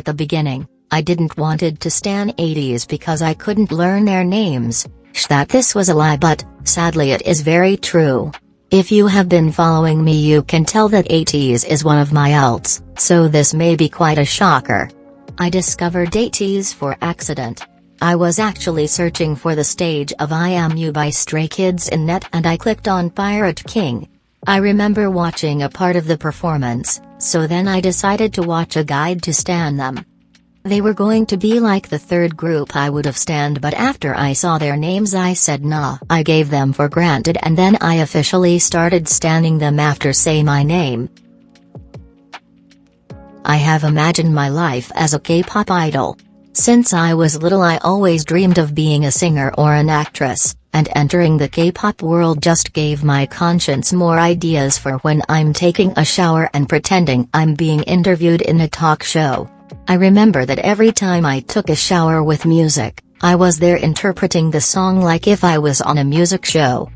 the beginning, I didn't wanted to stan ateez because I couldn't learn their names. That this was a lie, but sadly it is very true. If you have been following me, you can tell that ateez is one of my alts, so this may be quite a shocker. I discovered ateez for accident. I was actually searching for the stage of I Am You by Stray Kids in net and I clicked on Pirate King. I remember watching a part of the performance, so then I decided to watch a guide to stan them. They were going to be like the third group I would have stanned, but after I saw their names I said nah. I gave them for granted and then I officially started stanning them after say my name. I have imagined my life as a K-pop idol. Since I was little I always dreamed of being a singer or an actress, and entering the K-pop world just gave my conscience more ideas for when I'm taking a shower and pretending I'm being interviewed in a talk show. I remember that every time I took a shower with music, I was there interpreting the song like if I was on a music show.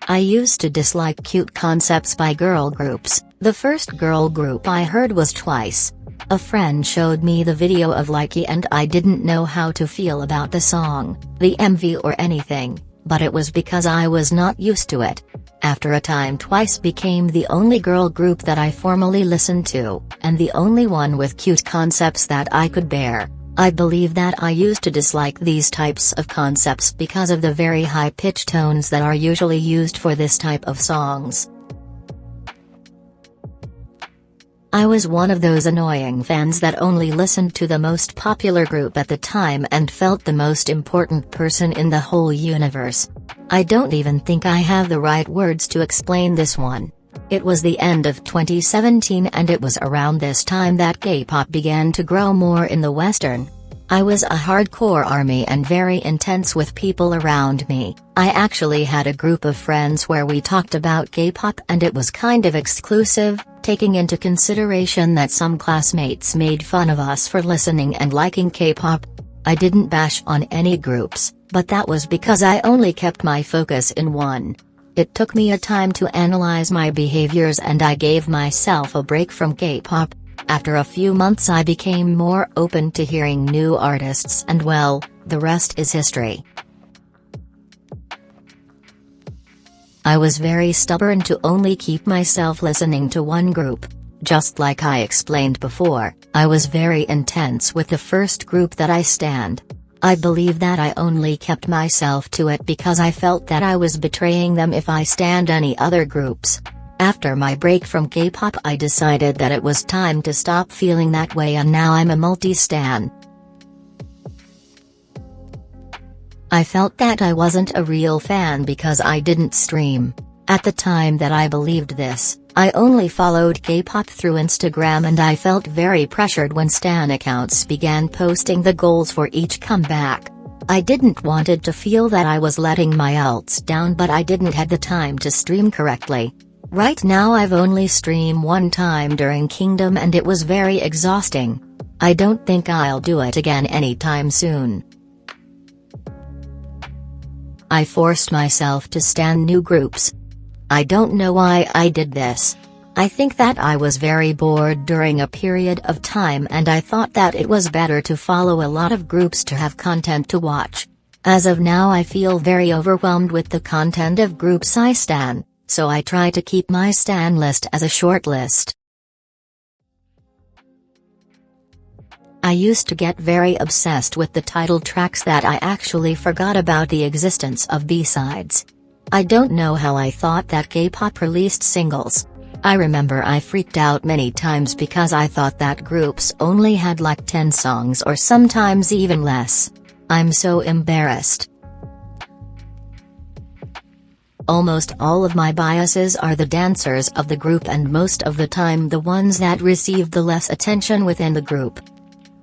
I used to dislike cute concepts by girl groups. The first girl group I heard was Twice. A friend showed me the video of Weki and I didn't know how to feel about the song, the MV or anything, but it was because I was not used to it. After a time Twice became the only girl group that I formally listened to, and the only one with cute concepts that I could bear. I believe that I used to dislike these types of concepts because of the very high-pitched tones that are usually used for this type of songs. I was one of those annoying fans that only listened to the most popular group at the time and felt the most important person in the whole universe. I don't even think I have the right words to explain this one. It was the end of 2017 and it was around this time that K-pop began to grow more in the Western. I was a hardcore army and very intense with people around me. I actually had a group of friends where we talked about K-pop and it was kind of exclusive, taking into consideration that some classmates made fun of us for listening and liking K-pop. I didn't bash on any groups, but that was because I only kept my focus in one. It took me a time to analyze my behaviors and I gave myself a break from K-pop. After a few months I became more open to hearing new artists and well, the rest is history. I was very stubborn to only keep myself listening to one group. Just like I explained before, I was very intense with the first group that I stanned. I believe that I only kept myself to it because I felt that I was betraying them if I stanned any other groups. After my break from K-pop I decided that it was time to stop feeling that way and now I'm a multi-stan. I felt that I wasn't a real fan because I didn't stream. At the time that I believed this, I only followed K-pop through Instagram and I felt very pressured when stan accounts began posting the goals for each comeback. I didn't wanted to feel that I was letting my alts down, but I didn't have the time to stream correctly. Right now I've only streamed one time during Kingdom and it was very exhausting. I don't think I'll do it again anytime soon. I forced myself to stan new groups. I don't know why I did this. I think that I was very bored during a period of time and I thought that it was better to follow a lot of groups to have content to watch. As of now I feel very overwhelmed with the content of groups I stan, so I try to keep my stan list as a short list. I used to get very obsessed with the title tracks that I actually forgot about the existence of B-sides. I don't know how I thought that K-pop released singles. I remember I freaked out many times because I thought that groups only had like 10 songs or sometimes even less. I'm so embarrassed. Almost all of my biases are the dancers of the group and most of the time the ones that receive the less attention within the group.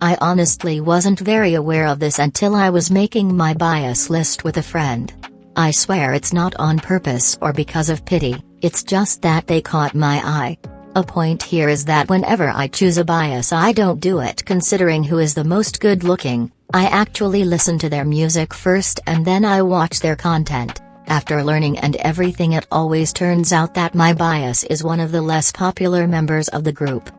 I honestly wasn't very aware of this until I was making my bias list with a friend. I swear it's not on purpose or because of pity, it's just that they caught my eye. A point here is that whenever I choose a bias I don't do it considering who is the most good looking. I actually listen to their music first and then I watch their content. After learning and everything it always turns out that my bias is one of the less popular members of the group.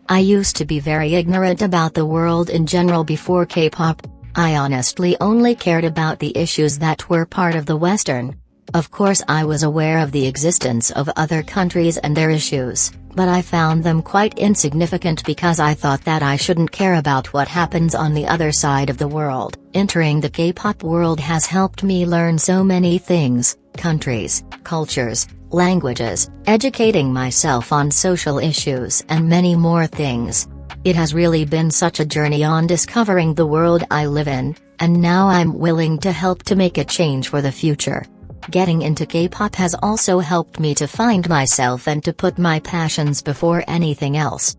I used to be very ignorant about the world in general before K-pop. I honestly only cared about the issues that were part of the Western. Of course I was aware of the existence of other countries and their issues, but I found them quite insignificant because I thought that I shouldn't care about what happens on the other side of the world. Entering the K-pop world has helped me learn so many things: countries, cultures, languages, educating myself on social issues and many more things. It has really been such a journey on discovering the world I live in, and now I'm willing to help to make a change for the future. Getting into K-pop has also helped me to find myself and to put my passions before anything else.